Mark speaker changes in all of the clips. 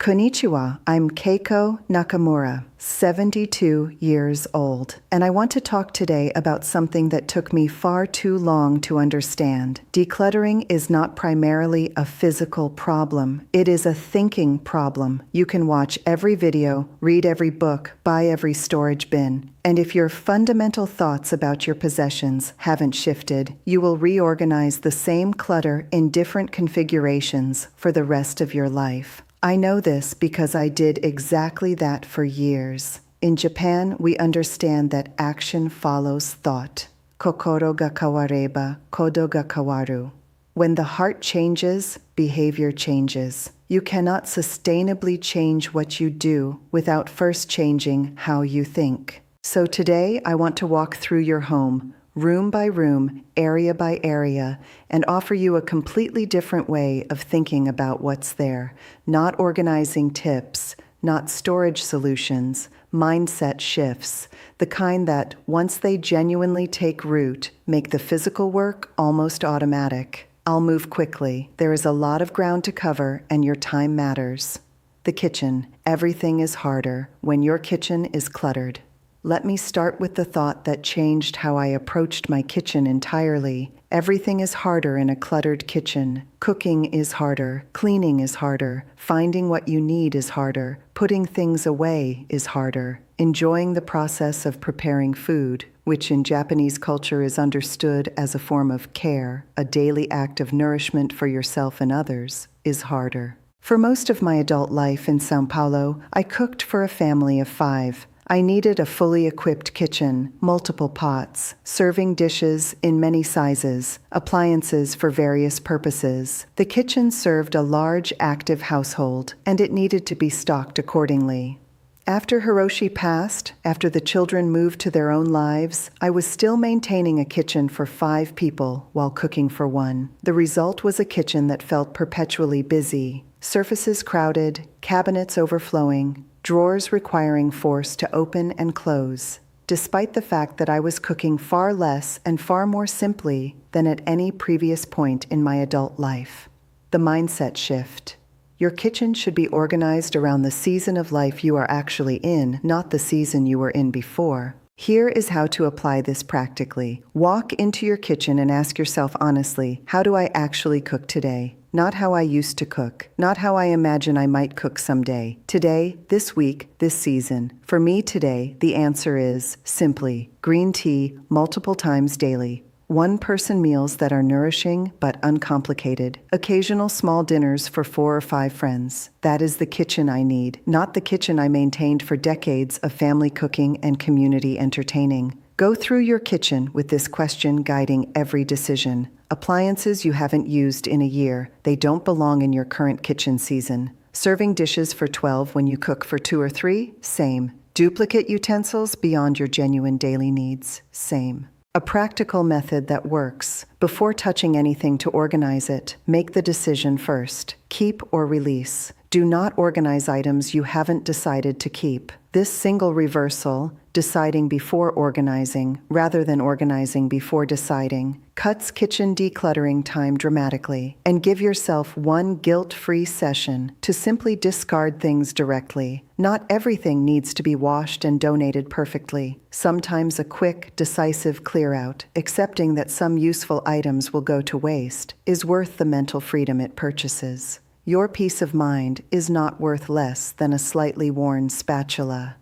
Speaker 1: Konnichiwa, I'm Keiko Nakamura, 72 years old, and I want to talk today about something that took me far too long to understand. Decluttering is not primarily a physical problem. It is a thinking problem. You can watch every video, read every book, buy every storage bin, and if your fundamental thoughts about your possessions haven't shifted, you will reorganize the same clutter in different configurations for the rest of your life. I know this because I did exactly that for years. In Japan, we understand that action follows thought. Kokoro ga kawareba, kodo ga kawaru. When the heart changes, behavior changes. You cannot sustainably change what you do without first changing how you think. So today, I want to walk through your home, room by room, area by area, and offer you a completely different way of thinking about what's there. Not organizing tips, not storage solutions, mindset shifts, the kind that, once they genuinely take root, make the physical work almost automatic. I'll move quickly. There is a lot of ground to cover, and your time matters. The kitchen. Everything is harder when your kitchen is cluttered. Let me start with the thought that changed how I approached my kitchen entirely. Everything is harder in a cluttered kitchen. Cooking is harder. Cleaning is harder. Finding what you need is harder. Putting things away is harder. Enjoying the process of preparing food, which in Japanese culture is understood as a form of care, a daily act of nourishment for yourself and others, is harder. For most of my adult life in São Paulo, I cooked for a family of 5. I needed a fully equipped kitchen, multiple pots, serving dishes in many sizes, appliances for various purposes. The kitchen served a large, active household, and it needed to be stocked accordingly. After Hiroshi passed, after the children moved to their own lives, I was still maintaining a kitchen for 5 people while cooking for 1. The result was a kitchen that felt perpetually busy, surfaces crowded, cabinets overflowing, drawers requiring force to open and close, despite the fact that I was cooking far less and far more simply than at any previous point in my adult life. The mindset shift. Your kitchen should be organized around the season of life you are actually in, not the season you were in before. Here is how to apply this practically. Walk into your kitchen and ask yourself honestly, how do I actually cook today? Not how I used to cook, not how I imagine I might cook someday. Today, this week, this season. For me today, the answer is simply green tea multiple times daily. One-person meals that are nourishing but uncomplicated. Occasional small dinners for 4 or 5 friends. That is the kitchen I need, not the kitchen I maintained for decades of family cooking and community entertaining. Go through your kitchen with this question guiding every decision. Appliances you haven't used in a year. They don't belong in your current kitchen season. Serving dishes for 12 when you cook for 2 or 3? Same. Duplicate utensils beyond your genuine daily needs? Same. A practical method that works. Before touching anything to organize it, make the decision first. Keep or release. Do not organize items you haven't decided to keep. This single reversal, deciding before organizing rather than organizing before deciding, cuts kitchen decluttering time dramatically. And give yourself one guilt-free session to simply discard things directly. Not everything needs to be washed and donated perfectly. Sometimes a quick, decisive clear-out, accepting that some useful items will go to waste, is worth the mental freedom it purchases. Your peace of mind is not worth less than a slightly worn spatula.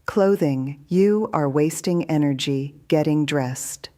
Speaker 1: Clothing. You are wasting energy getting dressed.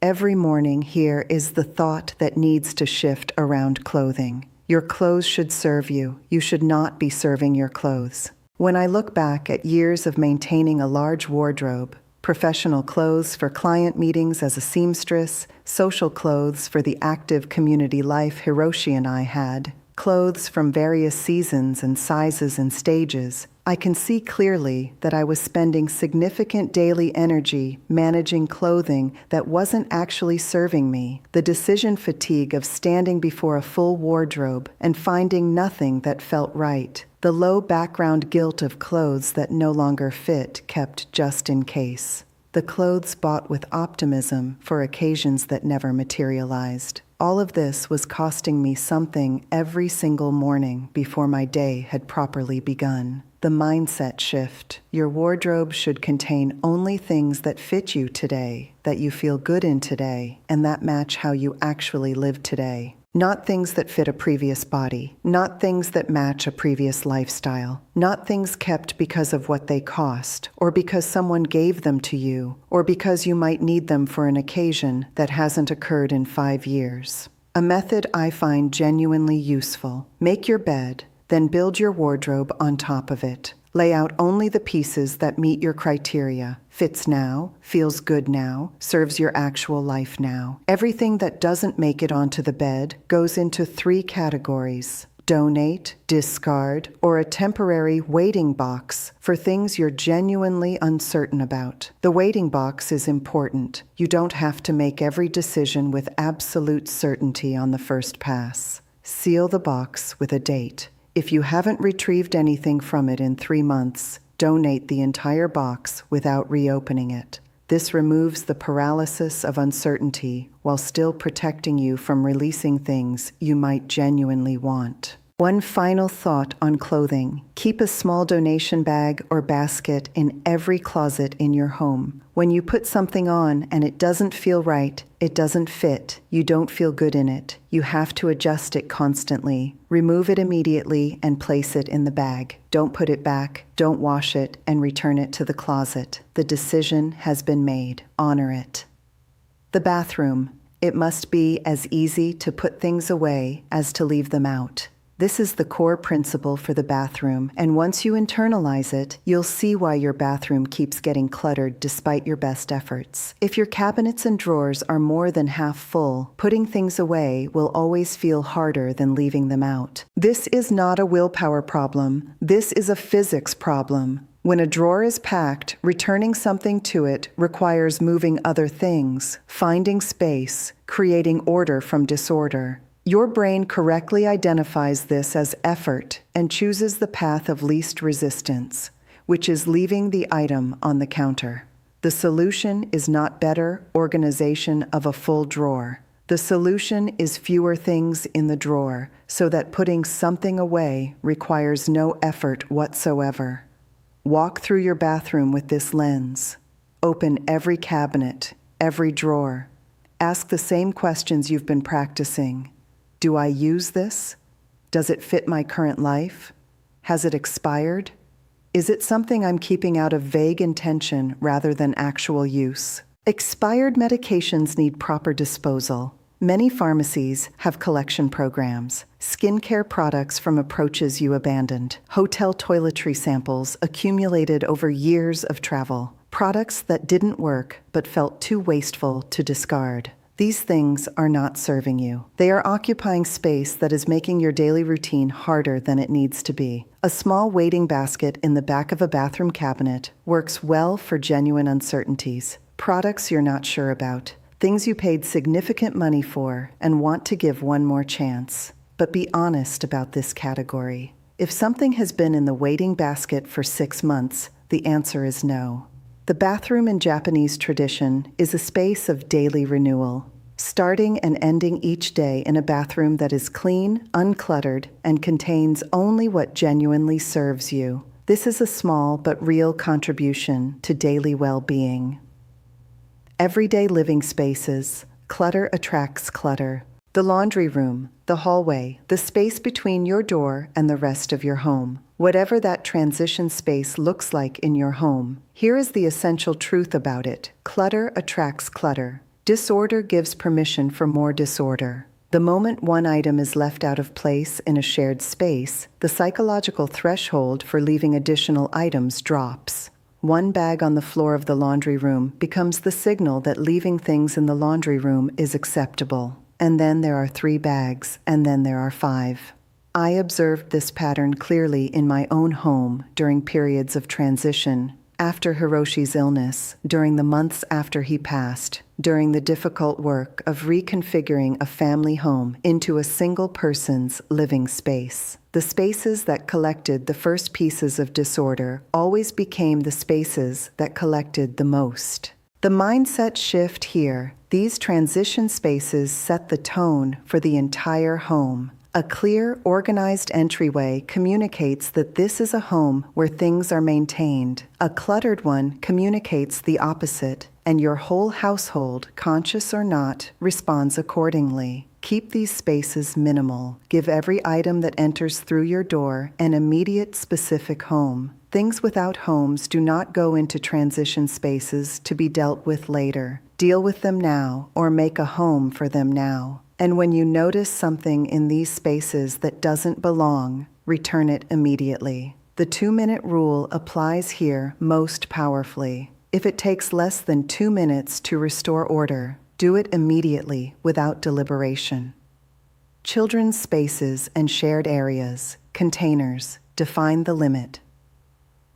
Speaker 1: Every morning here is the thought that needs to shift around clothing. Your clothes should serve you. You should not be serving your clothes. When I look back at years of maintaining a large wardrobe, professional clothes for client meetings as a seamstress, social clothes for the active community life Hiroshi and I had, clothes from various seasons and sizes and stages, I can see clearly that I was spending significant daily energy managing clothing that wasn't actually serving me. The decision fatigue of standing before a full wardrobe and finding nothing that felt right. The low background guilt of clothes that no longer fit kept just in case. The clothes bought with optimism for occasions that never materialized. All of this was costing me something every single morning before my day had properly begun. The mindset shift. Your wardrobe should contain only things that fit you today, that you feel good in today, and that match how you actually live today. Not things that fit a previous body, not things that match a previous lifestyle, not things kept because of what they cost, or because someone gave them to you, or because you might need them for an occasion that hasn't occurred in 5 years. A method I find genuinely useful. Make your bed, then build your wardrobe on top of it. Lay out only the pieces that meet your criteria. Fits now, feels good now, serves your actual life now. Everything that doesn't make it onto the bed goes into 3 categories: donate, discard, or a temporary waiting box for things you're genuinely uncertain about. The waiting box is important. You don't have to make every decision with absolute certainty on the first pass. Seal the box with a date. If you haven't retrieved anything from it in 3 months, donate the entire box without reopening it. This removes the paralysis of uncertainty while still protecting you from releasing things you might genuinely want. One final thought on clothing. Keep a small donation bag or basket in every closet in your home. When you put something on and it doesn't feel right, it doesn't fit, you don't feel good in it, you have to adjust it constantly. Remove it immediately and place it in the bag. Don't put it back, don't wash it, and return it to the closet. The decision has been made. Honor it. The bathroom. It must be as easy to put things away as to leave them out. This is the core principle for the bathroom, and once you internalize it, you'll see why your bathroom keeps getting cluttered despite your best efforts. If your cabinets and drawers are more than half full, putting things away will always feel harder than leaving them out. This is not a willpower problem. This is a physics problem. When a drawer is packed, returning something to it requires moving other things, finding space, creating order from disorder. Your brain correctly identifies this as effort and chooses the path of least resistance, which is leaving the item on the counter. The solution is not better organization of a full drawer. The solution is fewer things in the drawer, so that putting something away requires no effort whatsoever. Walk through your bathroom with this lens. Open every cabinet, every drawer. Ask the same questions you've been practicing. Do I use this? Does it fit my current life? Has it expired? Is it something I'm keeping out of vague intention rather than actual use? Expired medications need proper disposal. Many pharmacies have collection programs, skincare products from approaches you abandoned, hotel toiletry samples accumulated over years of travel, products that didn't work but felt too wasteful to discard. These things are not serving you. They are occupying space that is making your daily routine harder than it needs to be. A small waiting basket in the back of a bathroom cabinet works well for genuine uncertainties, products you're not sure about, things you paid significant money for and want to give one more chance. But be honest about this category. If something has been in the waiting basket for 6 months, the answer is no. The bathroom in Japanese tradition is a space of daily renewal, starting and ending each day in a bathroom that is clean, uncluttered, and contains only what genuinely serves you. This is a small but real contribution to daily well-being. Everyday living spaces. Clutter attracts clutter. The laundry room, the hallway, the space between your door and the rest of your home. Whatever that transition space looks like in your home, here is the essential truth about it. Clutter attracts clutter. Disorder gives permission for more disorder. The moment one item is left out of place in a shared space, the psychological threshold for leaving additional items drops. One bag on the floor of the laundry room becomes the signal that leaving things in the laundry room is acceptable. And then there are 3 bags, and then there are 5. I observed this pattern clearly in my own home during periods of transition, after Hiroshi's illness, during the months after he passed, during the difficult work of reconfiguring a family home into a single person's living space. The spaces that collected the first pieces of disorder always became the spaces that collected the most. The mindset shift here These transition spaces set the tone for the entire home. A clear, organized entryway communicates that this is a home where things are maintained. A cluttered one communicates the opposite, and your whole household, conscious or not, responds accordingly. Keep these spaces minimal. Give every item that enters through your door an immediate, specific home. Things without homes do not go into transition spaces to be dealt with later. Deal with them now, or make a home for them now. And when you notice something in these spaces that doesn't belong, return it immediately. The 2-minute rule applies here most powerfully. If it takes less than 2 minutes to restore order, do it immediately without deliberation. Children's spaces and shared areas, containers, define the limit.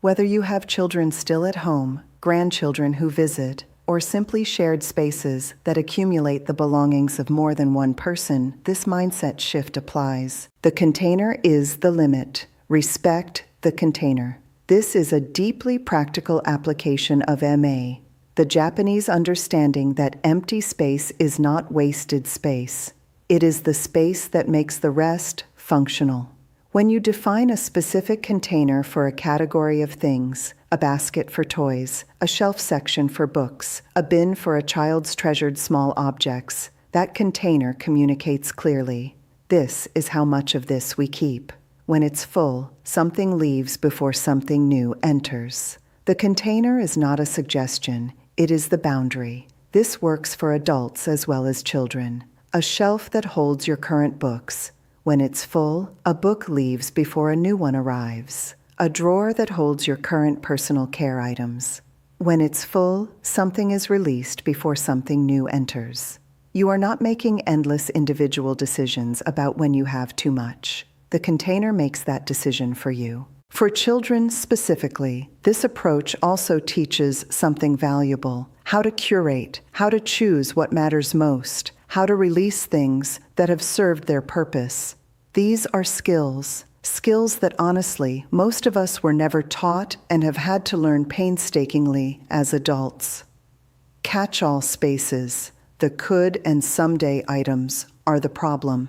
Speaker 1: Whether you have children still at home, grandchildren who visit, or simply shared spaces that accumulate the belongings of more than one person, this mindset shift applies. The container is the limit. Respect the container. This is a deeply practical application of MA, the Japanese understanding that empty space is not wasted space. It is the space that makes the rest functional. When you define a specific container for a category of things, a basket for toys, a shelf section for books, a bin for a child's treasured small objects, that container communicates clearly. This is how much of this we keep. When it's full, something leaves before something new enters. The container is not a suggestion, it is the boundary. This works for adults as well as children. A shelf that holds your current books. When it's full, a book leaves before a new one arrives. A drawer that holds your current personal care items. When it's full, something is released before something new enters. You are not making endless individual decisions about when you have too much. The container makes that decision for you. For children specifically, this approach also teaches something valuable: how to curate, how to choose what matters most, how to release things that have served their purpose. These are skills that honestly, most of us were never taught and have had to learn painstakingly as adults. Catch-all spaces, the could and someday items, are the problem.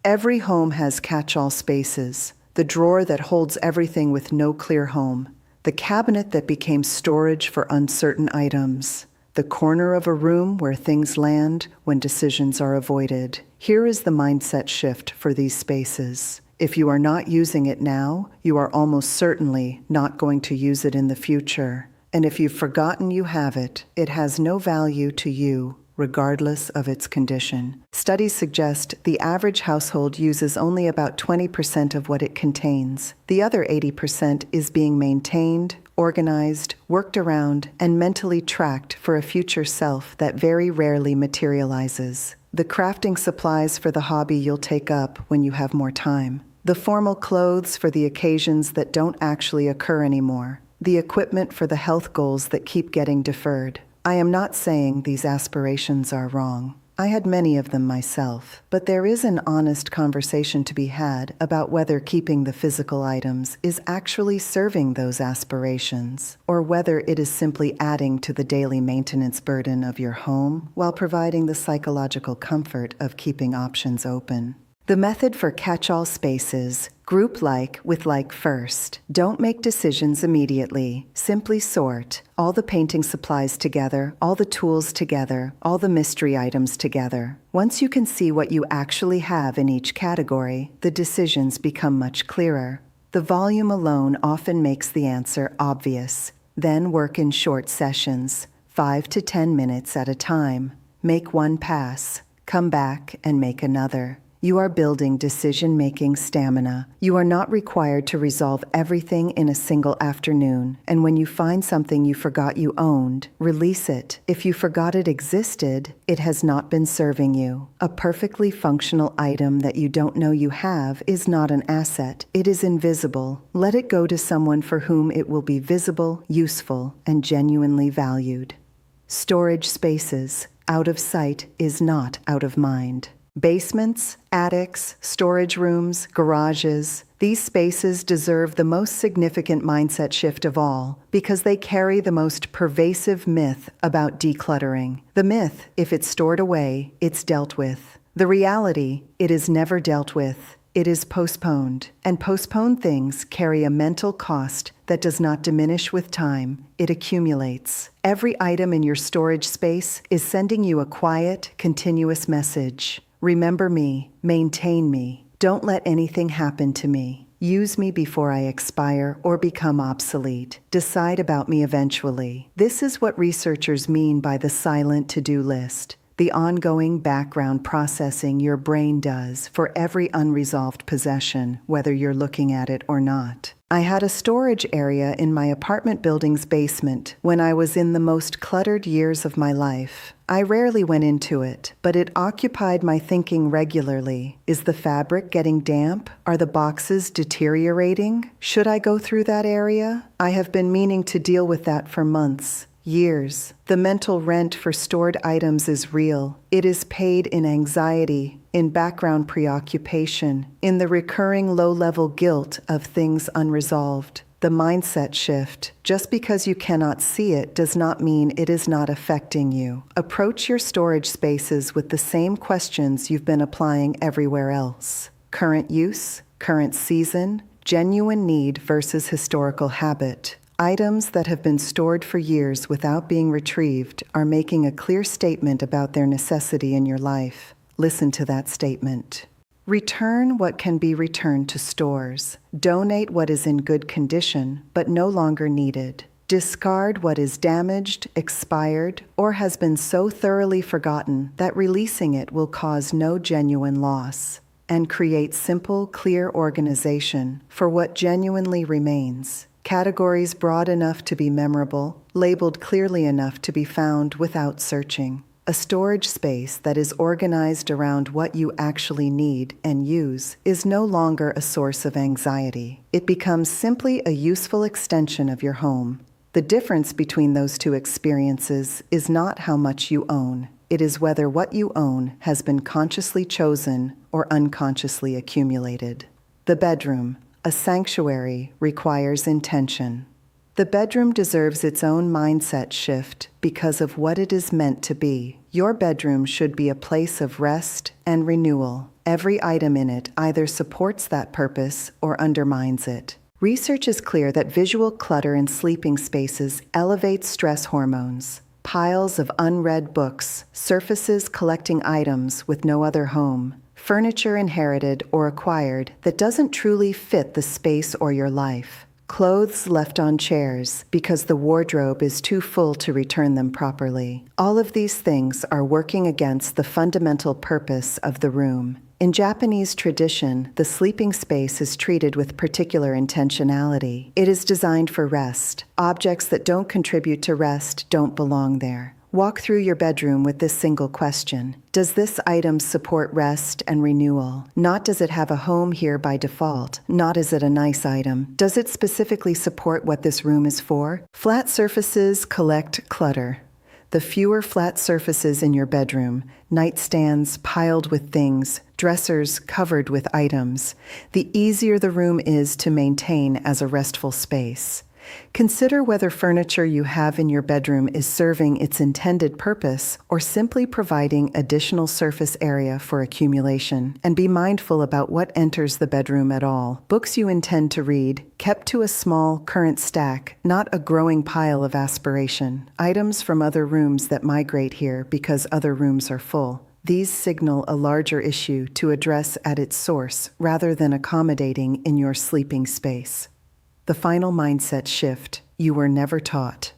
Speaker 1: Every home has catch-all spaces, the drawer that holds everything with no clear home, the cabinet that became storage for uncertain items, the corner of a room where things land when decisions are avoided. Here is the mindset shift for these spaces. If you are not using it now, you are almost certainly not going to use it in the future. And if you've forgotten you have it, it has no value to you, regardless of its condition. Studies suggest the average household uses only about 20% of what it contains. The other 80% is being maintained, organized, worked around, and mentally tracked for a future self that very rarely materializes. The crafting supplies for the hobby you'll take up when you have more time. The formal clothes for the occasions that don't actually occur anymore. The equipment for the health goals that keep getting deferred. I am not saying these aspirations are wrong. I had many of them myself, but there is an honest conversation to be had about whether keeping the physical items is actually serving those aspirations, or whether it is simply adding to the daily maintenance burden of your home while providing the psychological comfort of keeping options open. The method for catch-all spaces: group like with like first. Don't make decisions immediately. Simply sort. All the painting supplies together, all the tools together, all the mystery items together. Once you can see what you actually have in each category, the decisions become much clearer. The volume alone often makes the answer obvious. Then work in short sessions, 5 to 10 minutes at a time. Make one pass. Come back and make another. You are building decision-making stamina. You are not required to resolve everything in a single afternoon. And when you find something you forgot you owned, release it. If you forgot it existed, it has not been serving you. A perfectly functional item that you don't know you have is not an asset. It is invisible. Let it go to someone for whom it will be visible, useful, and genuinely valued. Storage spaces. Out of sight is not out of mind. Basements, attics, storage rooms, garages, these spaces deserve the most significant mindset shift of all because they carry the most pervasive myth about decluttering. The myth, if it's stored away, it's dealt with. The reality, it is never dealt with. It is postponed, and postponed things carry a mental cost that does not diminish with time. It accumulates. Every item in your storage space is sending you a quiet, continuous message. Remember me, maintain me. Don't let anything happen to me. Use me before I expire or become obsolete. Decide about me eventually. This is what researchers mean by the silent to-do list. The ongoing background processing your brain does for every unresolved possession, whether you're looking at it or not. I had a storage area in my apartment building's basement when I was in the most cluttered years of my life. I rarely went into it, but it occupied my thinking regularly. Is the fabric getting damp? Are the boxes deteriorating? Should I go through that area? I have been meaning to deal with that for months. Years. The mental rent for stored items is real. It is paid in anxiety, in background preoccupation, in the recurring low-level guilt of things unresolved. The mindset shift. Just because you cannot see it does not mean it is not affecting you. Approach your storage spaces with the same questions you've been applying everywhere else. Current use, current season, genuine need versus historical habit. Items that have been stored for years without being retrieved are making a clear statement about their necessity in your life. Listen to that statement. Return what can be returned to stores. Donate what is in good condition but no longer needed. Discard what is damaged, expired, or has been so thoroughly forgotten that releasing it will cause no genuine loss. And create simple, clear organization for what genuinely remains. Categories broad enough to be memorable, labeled clearly enough to be found without searching. A storage space that is organized around what you actually need and use is no longer a source of anxiety. It becomes simply a useful extension of your home. The difference between those two experiences is not how much you own. It is whether what you own has been consciously chosen or unconsciously accumulated. The bedroom. A sanctuary requires intention. The bedroom deserves its own mindset shift because of what it is meant to be. Your bedroom should be a place of rest and renewal. Every item in it either supports that purpose or undermines it. Research is clear that visual clutter in sleeping spaces elevates stress hormones. Piles of unread books, surfaces collecting items with no other home, furniture inherited or acquired that doesn't truly fit the space or your life. Clothes left on chairs because the wardrobe is too full to return them properly. All of these things are working against the fundamental purpose of the room. In Japanese tradition, the sleeping space is treated with particular intentionality. It is designed for rest. Objects that don't contribute to rest don't belong there. Walk through your bedroom with this single question. Does this item support rest and renewal? Not does it have a home here by default. Not is it a nice item. Does it specifically support what this room is for? Flat surfaces collect clutter. The fewer flat surfaces in your bedroom, nightstands piled with things, dressers covered with items, the easier the room is to maintain as a restful space. Consider whether furniture you have in your bedroom is serving its intended purpose or simply providing additional surface area for accumulation, and be mindful about what enters the bedroom at all. Books you intend to read, kept to a small, current stack, not a growing pile of aspiration. Items from other rooms that migrate here because other rooms are full. These signal a larger issue to address at its source rather than accommodating in your sleeping space. The final mindset shift you were never taught.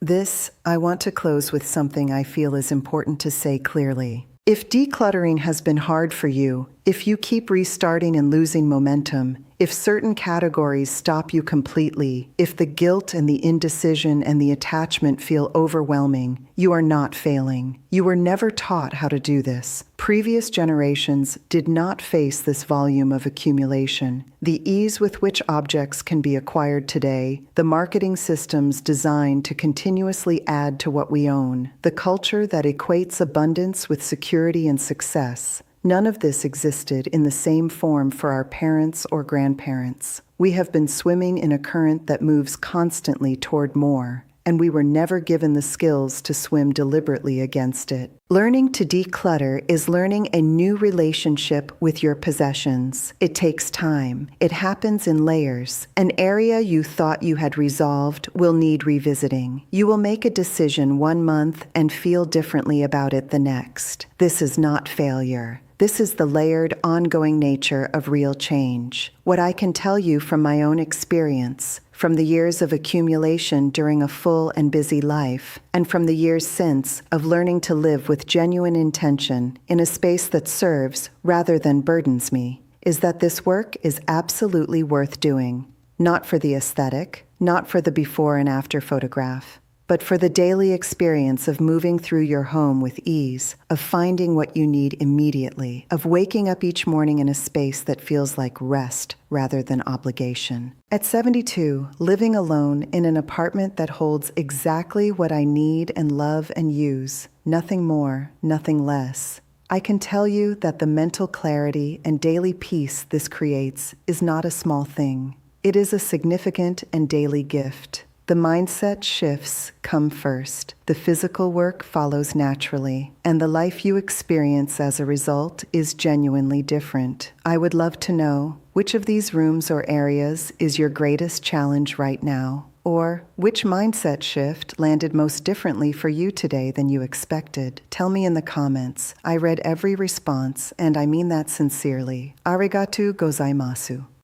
Speaker 1: This, I want to close with something I feel is important to say clearly. If decluttering has been hard for you, if you keep restarting and losing momentum, if certain categories stop you completely, if the guilt and the indecision and the attachment feel overwhelming, you are not failing. You were never taught how to do this. Previous generations did not face this volume of accumulation. The ease with which objects can be acquired today, the marketing systems designed to continuously add to what we own, the culture that equates abundance with security and success, None of this existed in the same form for our parents or grandparents. We have been swimming in a current that moves constantly toward more, and we were never given the skills to swim deliberately against it. Learning to declutter is learning a new relationship with your possessions. It takes time. It happens in layers. An area you thought you had resolved will need revisiting. You will make a decision one month and feel differently about it the next. This is not failure. This is the layered, ongoing nature of real change. What I can tell you from my own experience, from the years of accumulation during a full and busy life, and from the years since of learning to live with genuine intention in a space that serves rather than burdens me, is that this work is absolutely worth doing. Not for the aesthetic, not for the before and after photograph, but for the daily experience of moving through your home with ease, of finding what you need immediately, of waking up each morning in a space that feels like rest rather than obligation. At 72, living alone in an apartment that holds exactly what I need and love and use, nothing more, nothing less, I can tell you that the mental clarity and daily peace this creates is not a small thing. It is a significant and daily gift. The mindset shifts come first, the physical work follows naturally, and the life you experience as a result is genuinely different. I would love to know which of these rooms or areas is your greatest challenge right now, or which mindset shift landed most differently for you today than you expected. Tell me in the comments. I read every response, and I mean that sincerely. Arigatou gozaimasu.